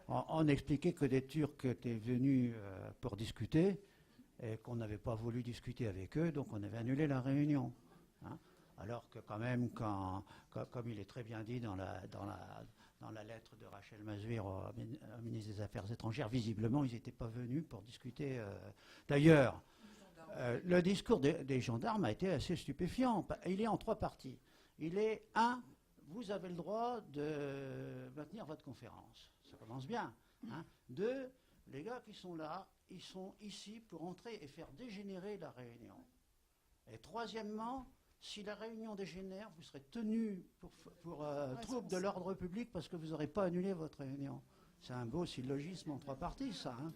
on expliquait que des Turcs étaient venus pour discuter et qu'on n'avait pas voulu discuter avec eux, donc on avait annulé la réunion. Hein. Alors que quand même, comme il est très bien dit dans la lettre de Rachel Mazouir au ministre des Affaires étrangères, visiblement, ils n'étaient pas venus pour discuter. D'ailleurs, le discours des gendarmes a été assez stupéfiant. Il est en 3 parties. Il est 1, vous avez le droit de maintenir votre conférence. Ça commence bien. Hein. 2, les gars qui sont là, ils sont ici pour entrer et faire dégénérer la réunion. Et troisièmement, si la réunion dégénère, vous serez tenu pour trouble de l'ordre public parce que vous n'aurez pas annulé votre réunion. C'est un beau syllogisme en 3 parties, ça. Hein.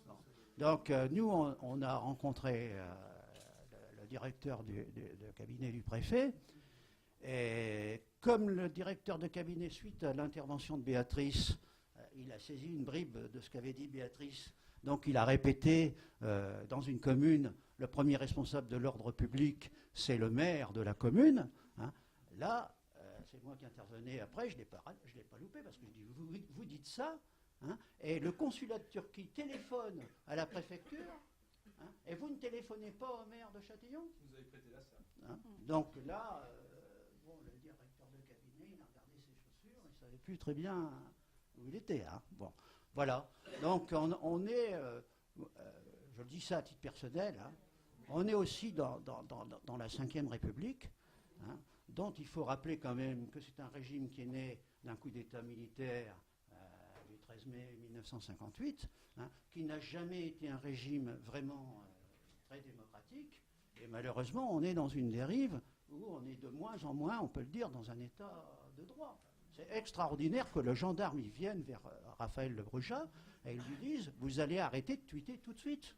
Bon. Donc, nous, on a rencontré le directeur de cabinet du préfet. Et comme le directeur de cabinet, suite à l'intervention de Béatrice, il a saisi une bribe de ce qu'avait dit Béatrice. Donc, il a répété dans une commune, le premier responsable de l'ordre public, c'est le maire de la commune. Hein. Là, c'est moi qui intervenais après, je ne l'ai pas loupé parce que je dis, vous dites ça, hein, et le consulat de Turquie téléphone à la préfecture, hein, et vous ne téléphonez pas au maire de Châtillon. Vous avez prêté la salle. Hein. Donc là, le directeur de cabinet, il a regardé ses chaussures, il ne savait plus très bien où il était. Hein. Bon, voilà. Donc on est, je le dis ça à titre personnel, hein, on est aussi dans la Ve République, hein, dont il faut rappeler quand même que c'est un régime qui est né d'un coup d'État militaire du 13 mai 1958, hein, qui n'a jamais été un régime vraiment très démocratique. Et malheureusement, on est dans une dérive où on est de moins en moins, on peut le dire, dans un État de droit. C'est extraordinaire que le gendarme il vienne vers Raphaël Le Brujat et ils lui disent « Vous allez arrêter de tweeter tout de suite ».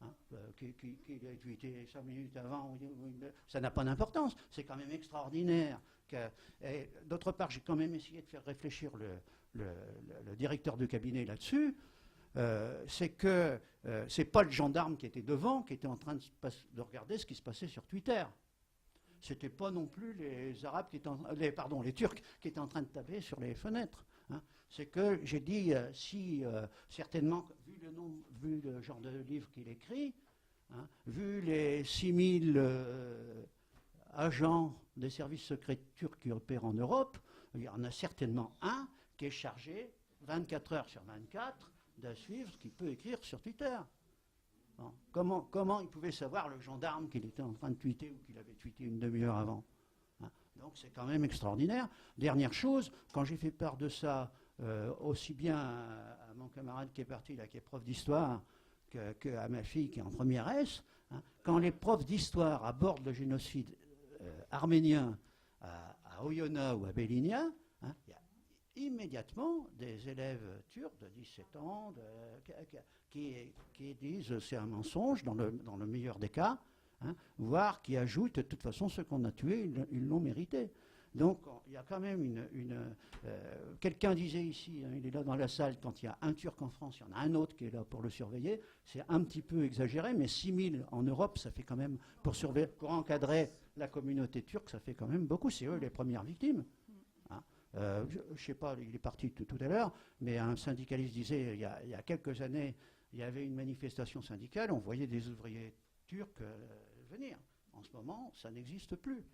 Hein, qu'il a tweeté 5 minutes avant, ça n'a pas d'importance. C'est quand même extraordinaire. D'autre part, j'ai quand même essayé de faire réfléchir le directeur de cabinet là-dessus. C'est que c'est pas le gendarme qui était devant, qui était en train de regarder ce qui se passait sur Twitter. C'était pas non plus les Arabes qui étaient les Turcs qui étaient en train de taper sur les fenêtres. Hein. C'est que j'ai dit, certainement, vu le genre de livre qu'il écrit, hein, vu les 6000 agents des services secrets turcs qui opèrent en Europe, il y en a certainement un qui est chargé 24 heures sur 24 de suivre ce qu'il peut écrire sur Twitter. Bon. Comment il pouvait savoir, le gendarme, qu'il était en train de tweeter ou qu'il avait tweeté une demi-heure avant, hein. Donc c'est quand même extraordinaire. Dernière chose, quand j'ai fait part de ça, aussi bien à mon camarade qui est parti, là, qui est prof d'histoire, qu'à ma fille qui est en première S, hein, quand les profs d'histoire abordent le génocide arménien à Oyonnax ou à Bélinia, hein, il y a immédiatement des élèves turcs de 17 ans qui disent c'est un mensonge dans le meilleur des cas, hein, voire qui ajoutent de toute façon ceux qu'on a tués, ils l'ont mérité. Donc il y a quand même quelqu'un disait ici, hein, il est là dans la salle, quand il y a un Turc en France, il y en a un autre qui est là pour le surveiller. C'est un petit peu exagéré, mais 6000 en Europe, ça fait quand même, pour encadrer la communauté turque, ça fait quand même beaucoup. C'est eux les premières victimes. Hein. Je ne sais pas, il est parti tout à l'heure, mais un syndicaliste disait, il y a quelques années, il y avait une manifestation syndicale, on voyait des ouvriers turcs venir. En ce moment, ça n'existe plus.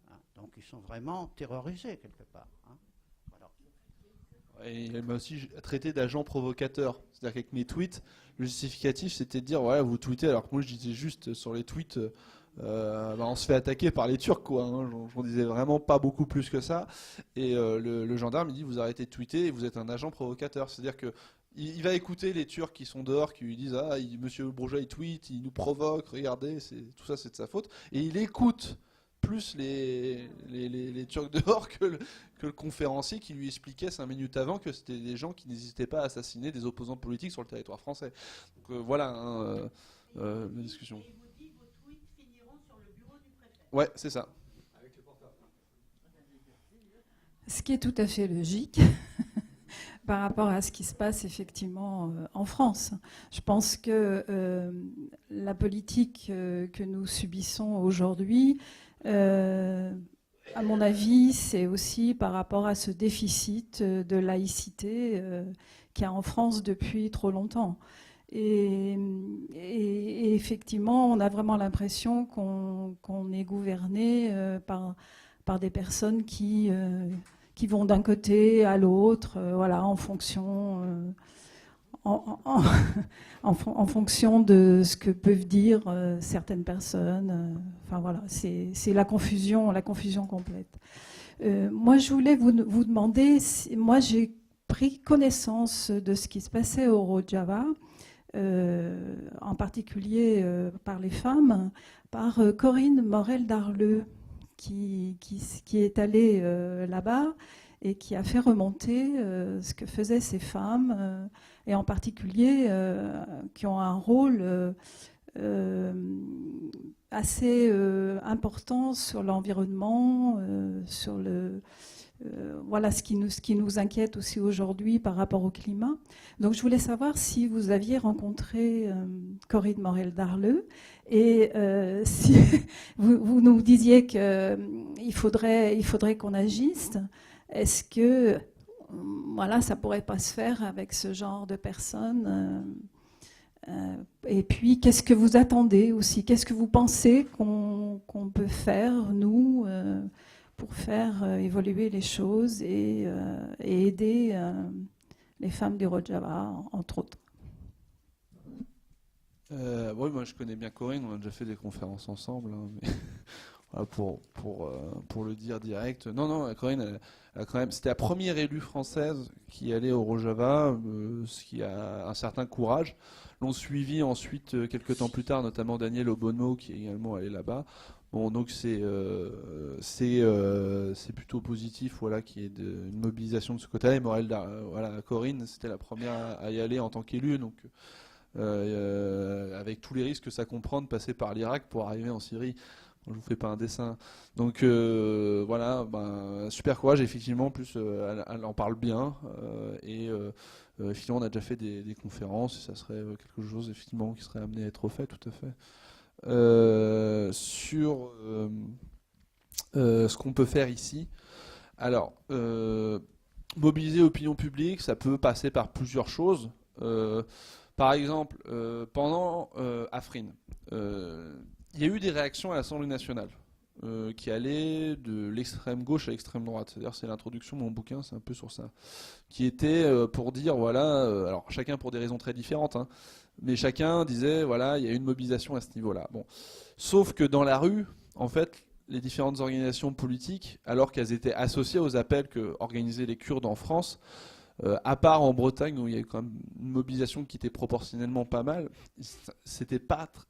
Hein, donc ils sont vraiment terrorisés quelque part. Hein. Voilà. Et il m'a aussi traité d'agent provocateur. C'est-à-dire qu'avec mes tweets, le justificatif c'était de dire voilà, vous tweetez, alors que moi je disais juste sur les tweets on se fait attaquer par les Turcs, quoi. Hein. J'en disais vraiment pas beaucoup plus que ça. Et le gendarme il dit vous arrêtez de tweeter et vous êtes un agent provocateur. C'est-à-dire que il va écouter les Turcs qui sont dehors, qui lui disent monsieur Bourgeois il tweet, il nous provoque, regardez, tout ça c'est de sa faute. Et il écoute plus les Turcs dehors que le conférencier qui lui expliquait 5 minutes avant que c'était des gens qui n'hésitaient pas à assassiner des opposants politiques sur le territoire français. Donc voilà la discussion. Et vous dites vos tweets finiront sur le bureau du préfet. Ouais, c'est ça. Avec le portable. Ce qui est tout à fait logique par rapport à ce qui se passe effectivement en France. Je pense que la politique que nous subissons aujourd'hui à mon avis, c'est aussi par rapport à ce déficit de laïcité qu'il y a en France depuis trop longtemps. Et effectivement, on a vraiment l'impression qu'on est gouverné par des personnes qui vont d'un côté à l'autre, voilà, en fonction, en fonction de ce que peuvent dire certaines personnes. Enfin voilà, c'est la confusion complète. Moi, je voulais vous demander, moi j'ai pris connaissance de ce qui se passait au Rojava, en particulier par les femmes, par Corinne Morel-Darleux, qui est allée là-bas et qui a fait remonter ce que faisaient ces femmes, et en particulier qui ont un rôle assez important sur l'environnement, sur voilà ce qui nous inquiète aussi aujourd'hui par rapport au climat. Donc je voulais savoir si vous aviez rencontré Corinne Morel-Darleux et si vous nous disiez qu'il faudrait qu'on agisse. Est-ce que voilà, ça pourrait pas se faire avec ce genre de personnes et puis, qu'est-ce que vous attendez aussi? Qu'est-ce que vous pensez qu'on peut faire, nous, pour faire évoluer les choses et aider les femmes du Rojava, entre autres? Oui, moi je connais bien Corinne, on a déjà fait des conférences ensemble, hein, mais voilà, pour le dire direct. Non, Corinne, c'était la première élue française qui allait au Rojava, ce qui a un certain courage. L'ont suivi ensuite, quelques temps plus tard, notamment Daniel Obono, qui est également allé là-bas. Bon, donc c'est plutôt positif, voilà, qu'il y ait une mobilisation de ce côté-là. Et voilà, Corinne, c'était la première à y aller en tant qu'élue, donc avec tous les risques que ça comprend de passer par l'Irak pour arriver en Syrie. Bon, je vous fais pas un dessin. Donc voilà, super courage. Effectivement, en plus, elle en parle bien. Effectivement, on a déjà fait des conférences et ça serait quelque chose effectivement qui serait amené à être fait, tout à fait. Sur ce qu'on peut faire ici. Alors, mobiliser l'opinion publique, ça peut passer par plusieurs choses. Par exemple, pendant Afrin, il y a eu des réactions à l'Assemblée nationale qui allaient de l'extrême gauche à l'extrême droite. C'est-à-dire, c'est l'introduction de mon bouquin, c'est un peu sur ça. Qui était pour dire, voilà, alors chacun pour des raisons très différentes, hein, mais chacun disait, voilà, il y a une mobilisation à ce niveau-là. Bon. Sauf que dans la rue, en fait, les différentes organisations politiques, alors qu'elles étaient associées aux appels que organisaient les Kurdes en France, à part en Bretagne où il y a eu quand même une mobilisation qui était proportionnellement pas mal, il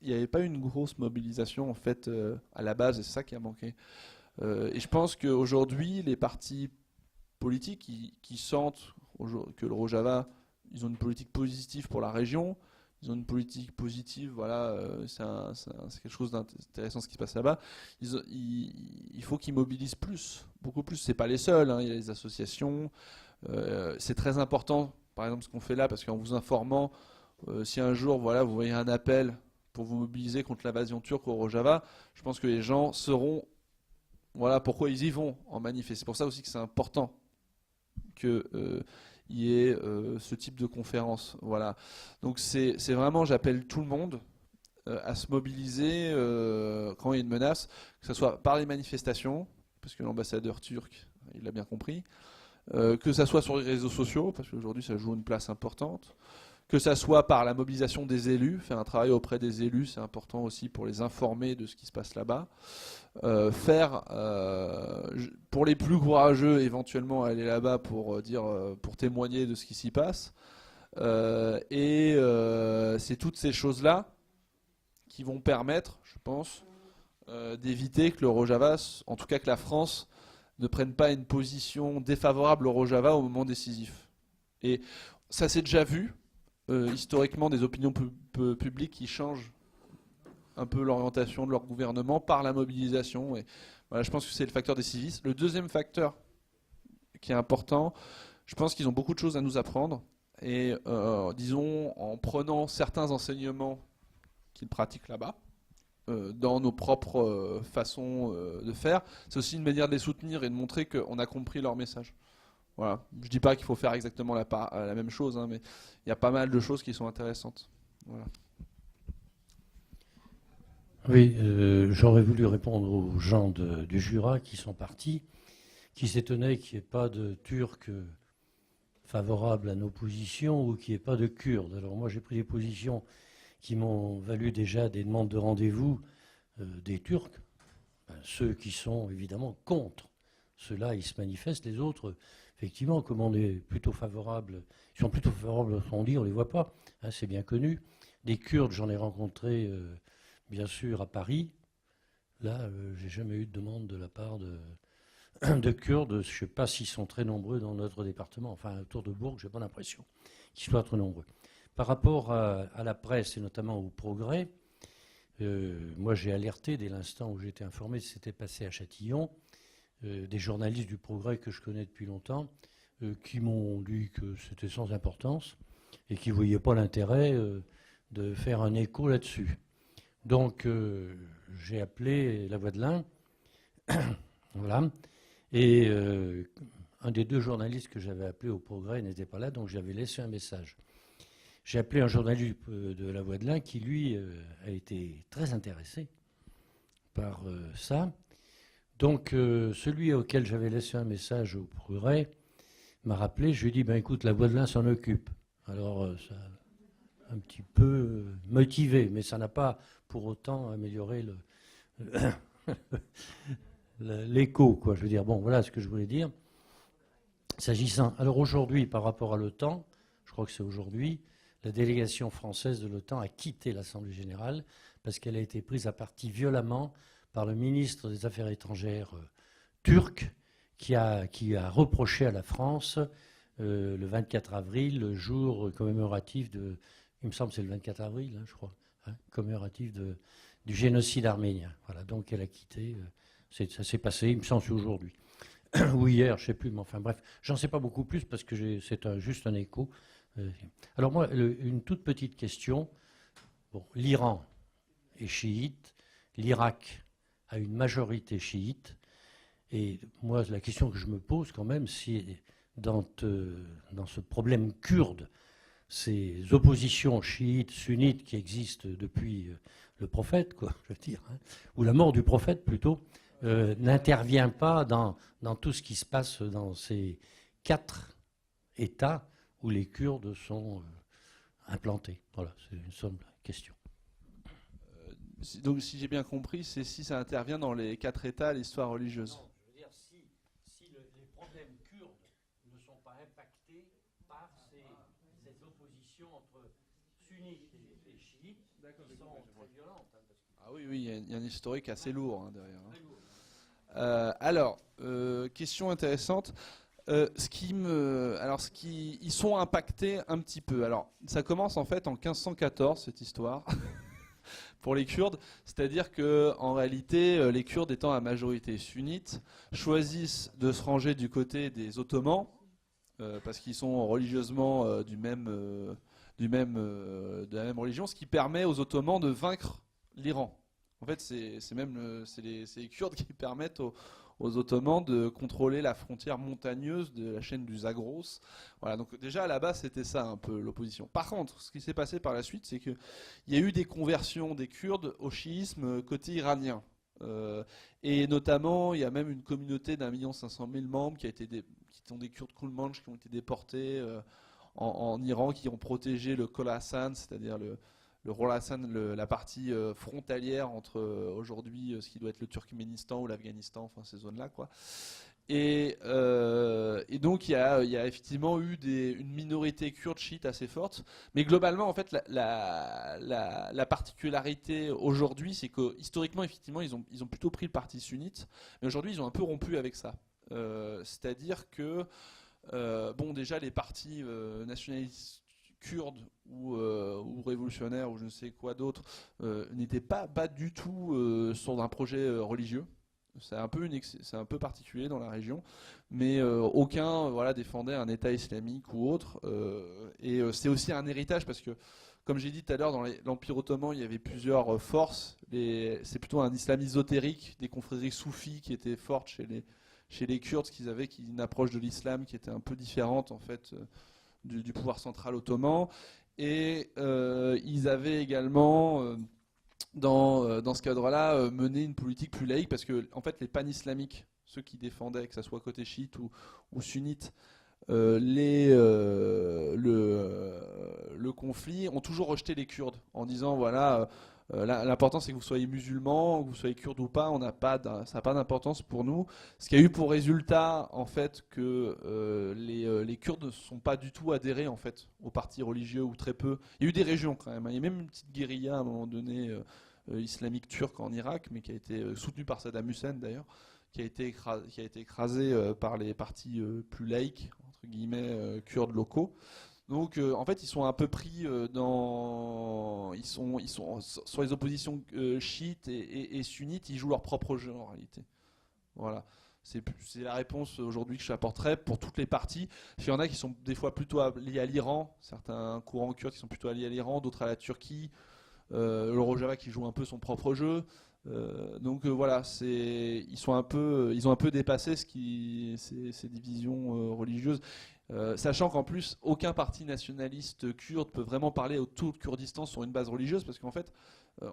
n'y avait pas une grosse mobilisation en fait à la base, et c'est ça qui a manqué. Et je pense qu'aujourd'hui, les partis politiques qui sentent que le Rojava, ils ont une politique positive pour la région, ils ont une politique positive, voilà, c'est quelque chose d'intéressant ce qui se passe là-bas. Il faut qu'ils mobilisent plus, beaucoup plus. C'est pas les seuls, hein, il y a les associations. C'est très important, par exemple, ce qu'on fait là, parce qu'en vous informant, si un jour, voilà, vous voyez un appel pour vous mobiliser contre l'invasion turque au Rojava, je pense que les gens sauront, voilà, pourquoi ils y vont en manif. Et c'est pour ça aussi que c'est important qu'il y ait ce type de conférence. Voilà. Donc c'est vraiment, j'appelle tout le monde à se mobiliser quand il y a une menace, que ce soit par les manifestations, parce que l'ambassadeur turc, il l'a bien compris, que ça soit sur les réseaux sociaux, parce qu'aujourd'hui ça joue une place importante, que ça soit par la mobilisation des élus, faire un travail auprès des élus, c'est important aussi pour les informer de ce qui se passe là-bas, pour les plus courageux éventuellement aller là-bas pour pour témoigner de ce qui s'y passe, c'est toutes ces choses-là qui vont permettre, je pense, d'éviter que le Rojava, en tout cas que la France, ne prennent pas une position défavorable au Rojava au moment décisif. Et ça s'est déjà vu, historiquement, des opinions publiques qui changent un peu l'orientation de leur gouvernement par la mobilisation. Et voilà, je pense que c'est le facteur décisif. Le deuxième facteur qui est important, je pense qu'ils ont beaucoup de choses à nous apprendre. Et disons, en prenant certains enseignements qu'ils pratiquent là-bas, dans nos propres façons de faire. C'est aussi une manière de les soutenir et de montrer qu'on a compris leur message. Voilà. Je dis pas qu'il faut faire exactement la même chose, hein, mais il y a pas mal de choses qui sont intéressantes. Voilà. Oui, j'aurais voulu répondre aux gens du Jura qui sont partis, qui s'étonnaient qu'il n'y ait pas de Turcs favorables à nos positions ou qu'il n'y ait pas de Kurdes. Alors moi j'ai pris des positions qui m'ont valu déjà des demandes de rendez-vous des Turcs, ceux qui sont évidemment contre. Ceux-là, ils se manifestent, les autres, effectivement, comme on est plutôt favorable, ils sont plutôt favorables, on dit, on ne les voit pas, hein, c'est bien connu. Des Kurdes, j'en ai rencontré, bien sûr, à Paris. Là, j'ai jamais eu de demande de la part de Kurdes. Je ne sais pas s'ils sont très nombreux dans notre département. Enfin, autour de Bourg, je n'ai pas l'impression qu'ils soient très nombreux. Par rapport à la presse, et notamment au Progrès, moi j'ai alerté dès l'instant où j'étais informé de ce qui s'était passé à Châtillon, des journalistes du Progrès que je connais depuis longtemps, qui m'ont dit que c'était sans importance et qui ne voyaient pas l'intérêt de faire un écho là-dessus. Donc j'ai appelé La Voix de l'Ain, voilà, et un des deux journalistes que j'avais appelé au Progrès n'était pas là, donc j'avais laissé un message. J'ai appelé un journaliste de La Voix de l'Ain qui, lui, a été très intéressé par ça. Donc, celui auquel j'avais laissé un message au Progrès m'a rappelé. Je lui ai dit, ben, écoute, La Voix de l'Ain s'en occupe. Alors, ça a un petit peu motivé, mais ça n'a pas pour autant amélioré l'écho, quoi. Je veux dire, bon, voilà ce que je voulais dire. S'agissant, alors aujourd'hui, par rapport à l'OTAN, je crois que c'est aujourd'hui, la délégation française de l'OTAN a quitté l'Assemblée générale parce qu'elle a été prise à partie violemment par le ministre des Affaires étrangères turc qui a reproché à la France le 24 avril, le jour commémoratif de, il me semble que c'est le 24 avril, hein, je crois, hein, commémoratif du génocide arménien. Voilà, donc elle a quitté, ça s'est passé, il me semble, c'est aujourd'hui. Ou hier, je ne sais plus, mais enfin bref, j'en sais pas beaucoup plus parce que c'est juste un écho. Alors moi, une toute petite question. Bon, l'Iran est chiite, l'Irak a une majorité chiite, et moi, la question que je me pose quand même, si dans ce problème kurde, ces oppositions chiites, sunnites qui existent depuis le prophète, quoi, je veux dire, hein, ou la mort du prophète plutôt, n'intervient pas dans tout ce qui se passe dans ces 4 États où les Kurdes sont implantés. Voilà, c'est une simple question. Donc, si j'ai bien compris, c'est si ça intervient dans les 4 États, l'histoire religieuse. Non, je veux dire, si les problèmes kurdes ne sont pas impactés par ces oppositions entre sunnites et chiites qui sont très violentes. Hein, Ah oui, il y a un historique assez lourd hein, derrière. Hein. Alors, question intéressante. Ils sont impactés un petit peu. Alors, ça commence en fait en 1514 cette histoire pour les Kurdes, c'est-à-dire que en réalité, les Kurdes étant à majorité sunnite, choisissent de se ranger du côté des Ottomans parce qu'ils sont religieusement de la même religion, ce qui permet aux Ottomans de vaincre l'Iran. En fait, c'est les Kurdes qui permettent aux Ottomans de contrôler la frontière montagneuse de la chaîne du Zagros. Voilà, donc déjà à la base c'était ça un peu l'opposition. Par contre, ce qui s'est passé par la suite, c'est qu'il y a eu des conversions des Kurdes au chiisme côté iranien. Et notamment, il y a même une communauté d'1 500 000 membres qui sont des Kurdes Koulmanch qui ont été déportés en Iran, qui ont protégé le Khorasan, c'est-à-dire le Khorasan, la partie frontalière entre aujourd'hui ce qui doit être le Turkménistan ou l'Afghanistan, enfin ces zones-là, quoi. Et donc il y a effectivement eu une minorité kurde chiite assez forte, mais globalement en fait la particularité aujourd'hui, c'est que historiquement effectivement ils ont plutôt pris le parti sunnite, mais aujourd'hui ils ont un peu rompu avec ça. C'est-à-dire que bon déjà les partis nationalistes kurdes ou révolutionnaires ou je ne sais quoi d'autre n'étaient pas du tout sur un projet religieux. C'est un peu particulier dans la région, mais aucun défendait un État islamique ou autre. Et c'est aussi un héritage parce que comme j'ai dit tout à l'heure, dans l'Empire ottoman, il y avait plusieurs forces. C'est plutôt un islam ésotérique, des confréries soufis qui étaient fortes chez les Kurdes, qu'ils avaient une approche de l'islam qui était un peu différente en fait du pouvoir central ottoman. Et ils avaient également, dans ce cadre-là, mené une politique plus laïque, parce que en fait, les pan-islamiques, ceux qui défendaient, que ce soit côté chiite ou sunnite, le conflit, ont toujours rejeté les Kurdes en disant voilà, l'important c'est que vous soyez musulmans, que vous soyez kurdes ou pas, ça n'a pas d'importance pour nous. Ce qui a eu pour résultat en fait que les Kurdes ne sont pas du tout adhérés en fait aux partis religieux, ou très peu. Il y a eu des régions quand même, hein. Il y a même une petite guérilla à un moment donné islamique turque en Irak, mais qui a été soutenue par Saddam Hussein d'ailleurs, qui a été écrasée par les partis plus laïques, entre guillemets, kurdes locaux. Donc en fait ils sont un peu pris ils sont sur les oppositions chiites et sunnites, ils jouent leur propre jeu en réalité. Voilà. C'est la réponse aujourd'hui que je apporterai pour toutes les parties. Il y en a qui sont des fois plutôt liés à l'Iran, certains courants kurdes qui sont plutôt liés à l'Iran, d'autres à la Turquie, le Rojava qui joue un peu son propre jeu. Donc voilà, ils ont un peu dépassé ces divisions religieuses, sachant qu'en plus aucun parti nationaliste kurde peut vraiment parler au tout Kurdistan sur une base religieuse, parce qu'en fait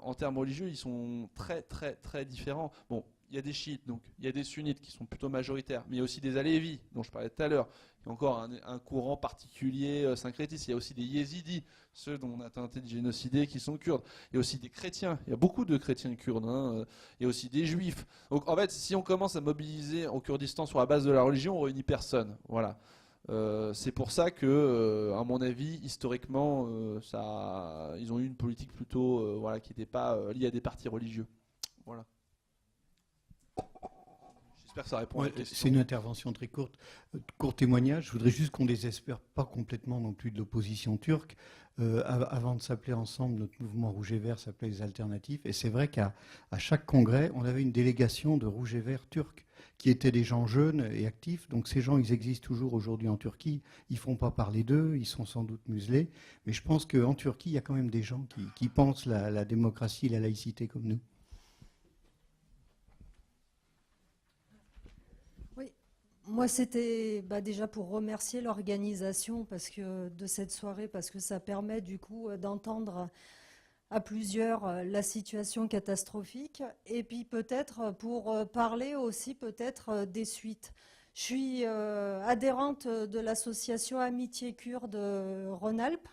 en termes religieux ils sont très très très différents. Bon, il y a des chiites, donc il y a des sunnites qui sont plutôt majoritaires, mais il y a aussi des alévis dont je parlais tout à l'heure. Il y a encore un courant particulier syncrétiste. Il y a aussi des yézidis, ceux dont on a tenté de génocider, qui sont kurdes. Il y a aussi des chrétiens, il y a beaucoup de chrétiens kurdes, hein. Il y a aussi des juifs. Donc en fait, si on commence à mobiliser au Kurdistan sur la base de la religion, on réunit personne. Voilà. C'est pour ça que, à mon avis, historiquement, ils ont eu une politique plutôt voilà, qui n'était pas liée à des partis religieux. Voilà. J'espère que ça répond à la question. C'est une intervention très courte. Court témoignage. Je voudrais juste qu'on désespère pas complètement non plus de l'opposition turque. Avant de s'appeler ensemble, notre mouvement Rouge et Vert s'appelait les Alternatifs. Et c'est vrai qu'à chaque congrès, on avait une délégation de Rouge et Vert turcs qui étaient des gens jeunes et actifs. Donc ces gens, ils existent toujours aujourd'hui en Turquie. Ils ne font pas parler d'eux, ils sont sans doute muselés. Mais je pense qu'en Turquie, il y a quand même des gens qui pensent la démocratie et la laïcité comme nous. Moi, c'était déjà pour remercier l'organisation de cette soirée, parce que ça permet du coup d'entendre à plusieurs la situation catastrophique, et puis peut-être pour parler aussi peut-être des suites. Je suis adhérente de l'association Amitié Kurde Rhône-Alpes.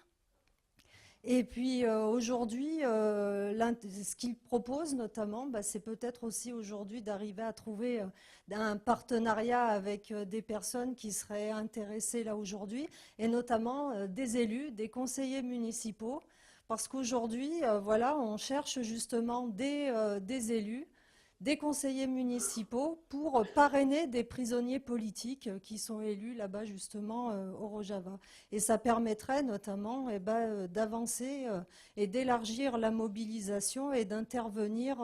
Et puis aujourd'hui, ce qu'il propose notamment, c'est peut-être aussi aujourd'hui d'arriver à trouver un partenariat avec des personnes qui seraient intéressées là aujourd'hui, et notamment des élus, des conseillers municipaux, parce qu'aujourd'hui, voilà, on cherche justement des élus, des conseillers municipaux pour parrainer des prisonniers politiques qui sont élus là-bas justement au Rojava. Et ça permettrait notamment d'avancer et d'élargir la mobilisation et d'intervenir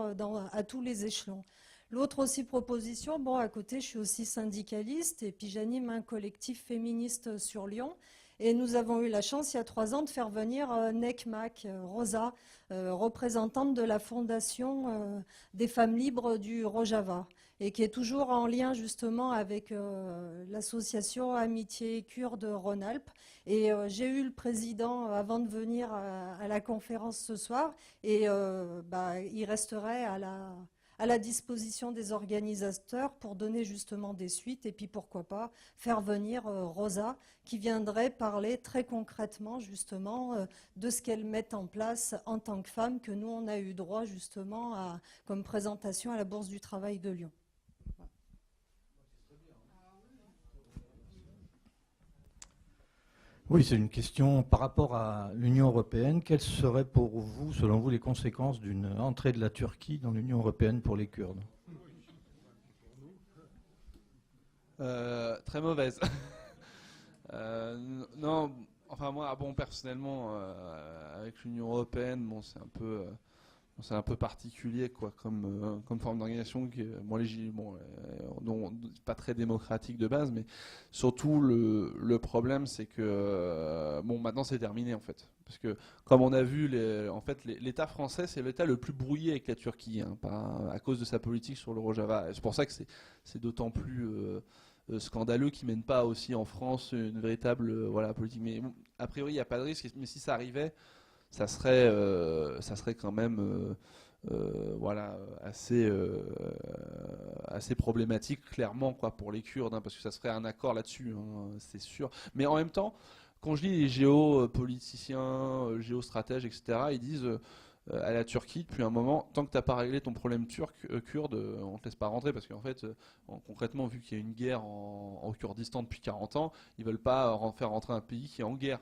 à tous les échelons. L'autre aussi proposition, à côté je suis aussi syndicaliste et puis j'anime un collectif féministe sur Lyon. Et nous avons eu la chance, il y a 3 ans, de faire venir Nekmak, Rosa, représentante de la Fondation des femmes libres du Rojava, et qui est toujours en lien justement avec l'association Amitié Kurde Rhône-Alpes. Et j'ai eu le président avant de venir à la conférence ce soir, et il resterait à la disposition des organisateurs pour donner justement des suites, et puis pourquoi pas faire venir Rosa, qui viendrait parler très concrètement justement de ce qu'elle met en place en tant que femme, que nous on a eu droit justement comme présentation à la Bourse du Travail de Lyon. Oui, c'est une question par rapport à l'Union européenne. Quelles seraient pour vous, selon vous, les conséquences d'une entrée de la Turquie dans l'Union européenne pour les Kurdes ? Très mauvaise. Non, enfin moi, personnellement, avec l'Union européenne, c'est un peu C'est un peu particulier, quoi, comme forme d'organisation, pas très démocratique de base, mais surtout le problème, c'est que maintenant c'est terminé en fait, parce que comme on a vu, l'État français c'est l'État le plus brouillé avec la Turquie, hein, à cause de sa politique sur le Rojava. C'est pour ça que c'est d'autant plus scandaleux qu'ils mènent pas aussi en France une véritable politique. Mais bon, a priori il n'y a pas de risque, mais si ça arrivait, ça serait quand même assez problématique clairement, quoi, pour les Kurdes, hein, parce que ça se ferait un accord là-dessus, hein, c'est sûr. Mais en même temps, quand je lis les géopoliticiens, géostratèges, etc., ils disent à la Turquie depuis un moment, tant que t'as pas réglé ton problème kurde, on te laisse pas rentrer, parce qu'en fait, concrètement, vu qu'il y a une guerre en Kurdistan depuis 40 ans, ils veulent pas faire rentrer un pays qui est en guerre.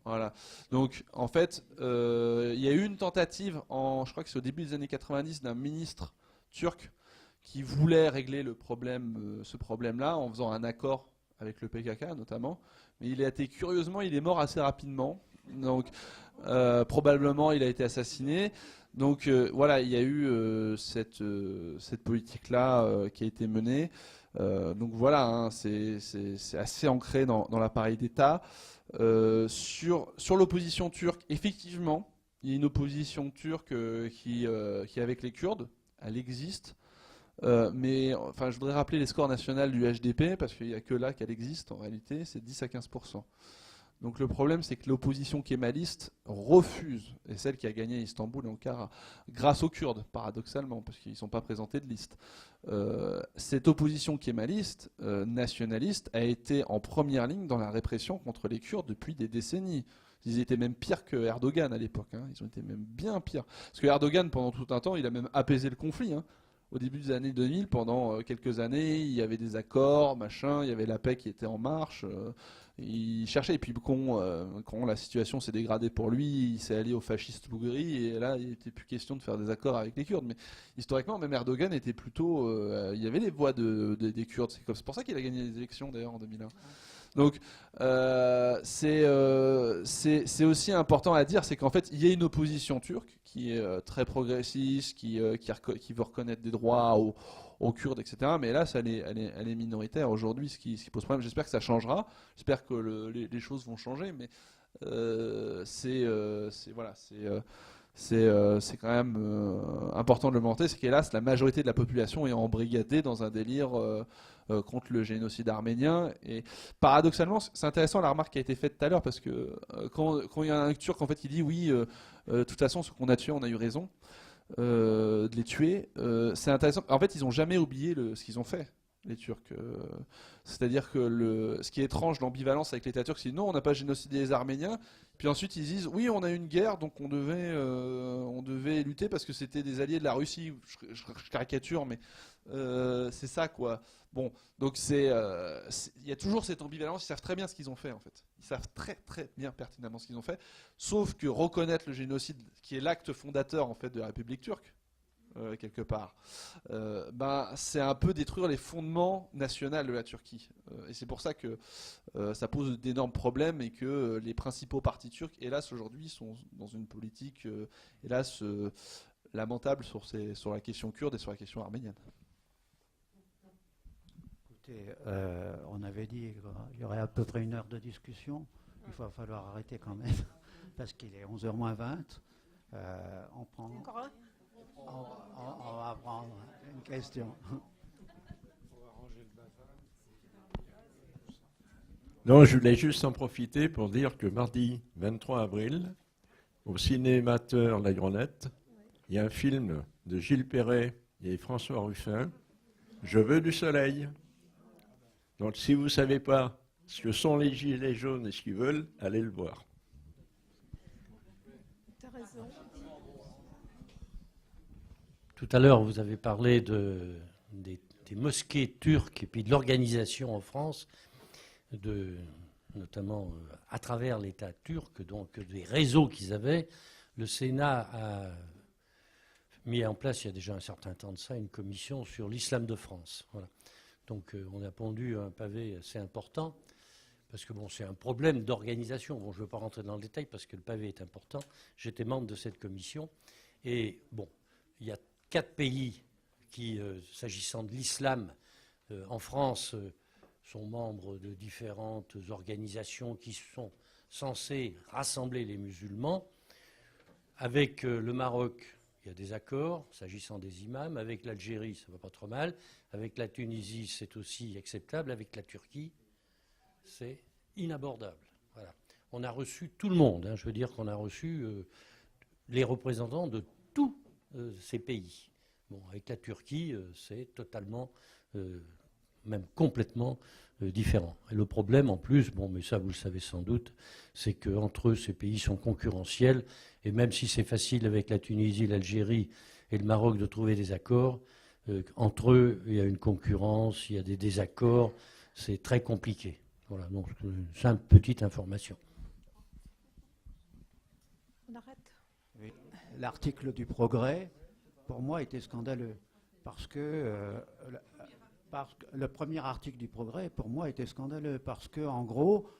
Voilà. Donc, en fait, il y a eu une tentative, je crois que c'est au début des années 90, d'un ministre turc qui voulait régler ce problème-là en faisant un accord avec le PKK notamment. Mais curieusement, il est mort assez rapidement. Donc, probablement, il a été assassiné. Donc, il y a eu cette politique-là qui a été menée. Donc voilà, hein, c'est assez ancré dans l'appareil d'État. Sur l'opposition turque, effectivement, il y a une opposition turque qui est avec les Kurdes, elle existe. Mais enfin, je voudrais rappeler les scores nationaux du HDP, parce qu'il n'y a que là qu'elle existe en réalité, c'est 10 à 15%. Donc le problème, c'est que l'opposition kémaliste refuse, et celle qui a gagné Istanbul et Ankara, grâce aux Kurdes, paradoxalement, parce qu'ils ne sont pas présentés de liste. Cette opposition kémaliste, nationaliste, a été en première ligne dans la répression contre les Kurdes depuis des décennies. Ils étaient même pires que Erdogan à l'époque, hein. Ils ont été même bien pires. Parce que Erdogan, pendant tout un temps, il a même apaisé le conflit, hein. Au début des années 2000, pendant quelques années, il y avait des accords, machin, il y avait la paix qui était en marche. Il cherchait, et puis quand la situation s'est dégradée pour lui, il s'est allié aux fascistes bougris, et là, il n'était plus question de faire des accords avec les Kurdes. Mais historiquement, même Erdogan était plutôt... il y avait les voix des Kurdes. C'est pour ça qu'il a gagné les élections, d'ailleurs, en 2001. Donc, c'est aussi important à dire, c'est qu'en fait, il y a une opposition turque qui est très progressiste, qui veut reconnaître des droits aux Kurdes, etc. Mais là, elle est minoritaire aujourd'hui, ce qui pose problème. J'espère que ça changera. J'espère que les choses vont changer, mais c'est quand même important de le monter. C'est qu'hélas, la majorité de la population est embrigadée dans un délire contre le génocide arménien. Et paradoxalement, c'est intéressant la remarque qui a été faite tout à l'heure, parce que quand il y a un Turc en fait, qui dit oui, de toute façon, ce qu'on a tué, on a eu raison de les tuer, c'est intéressant. En fait, ils n'ont jamais oublié ce qu'ils ont fait, les Turcs. C'est-à-dire que ce qui est étrange, l'ambivalence avec l'État turc, c'est non, on n'a pas génocidé les Arméniens. Puis ensuite, ils disent oui, on a eu une guerre, donc on devait lutter parce que c'était des alliés de la Russie. Je caricature, mais c'est ça, quoi. Bon, donc il y a toujours cette ambivalence. Ils savent très bien ce qu'ils ont fait, en fait. Ils savent très très bien pertinemment ce qu'ils ont fait. Sauf que reconnaître le génocide, qui est l'acte fondateur en fait de la République turque, quelque part, c'est un peu détruire les fondements nationaux de la Turquie. Et c'est pour ça que ça pose d'énormes problèmes, et que les principaux partis turcs, hélas, aujourd'hui, sont dans une politique, hélas, lamentable sur la question kurde et sur la question arménienne. Écoutez, on avait dit qu'il y aurait à peu près 1 heure de discussion. Il va falloir arrêter quand même, parce qu'il est 11h moins 20. On prend... On va prendre une question. Non, je voulais juste en profiter pour dire que mardi 23 avril, au Cinémateur La Grenette, il y a un film de Gilles Perret et François Ruffin, Je veux du soleil. Donc si vous ne savez pas ce que sont les gilets jaunes et ce qu'ils veulent, allez le voir. T'as raison. Tout à l'heure, vous avez parlé des mosquées turques et puis de l'organisation en France, notamment à travers l'État turc, donc des réseaux qu'ils avaient. Le Sénat a mis en place, il y a déjà un certain temps de ça, une commission sur l'islam de France. Voilà. Donc on a pondu un pavé assez important, parce que bon, c'est un problème d'organisation. Bon, je ne veux pas rentrer dans le détail parce que le pavé est important. J'étais membre de cette commission. Et bon, il y a 4 pays qui, s'agissant de l'islam, en France, sont membres de différentes organisations qui sont censées rassembler les musulmans. Avec le Maroc, il y a des accords s'agissant des imams. Avec l'Algérie, ça va pas trop mal. Avec la Tunisie, c'est aussi acceptable. Avec la Turquie, c'est inabordable. Voilà. On a reçu tout le monde. Hein. Je veux dire qu'on a reçu les représentants de tous ces pays. Bon, avec la Turquie, c'est totalement, même complètement différent. Et le problème, en plus, bon, mais ça vous le savez sans doute, c'est qu'entre eux, ces pays sont concurrentiels. Et même si c'est facile avec la Tunisie, l'Algérie et le Maroc de trouver des accords, entre eux, il y a une concurrence, il y a des désaccords. C'est très compliqué. Voilà, donc une simple petite information. On arrête. Oui. L'article du Progrès, pour moi, était scandaleux. Parce que le premier article du Progrès, pour moi, était scandaleux. Parce que, en gros,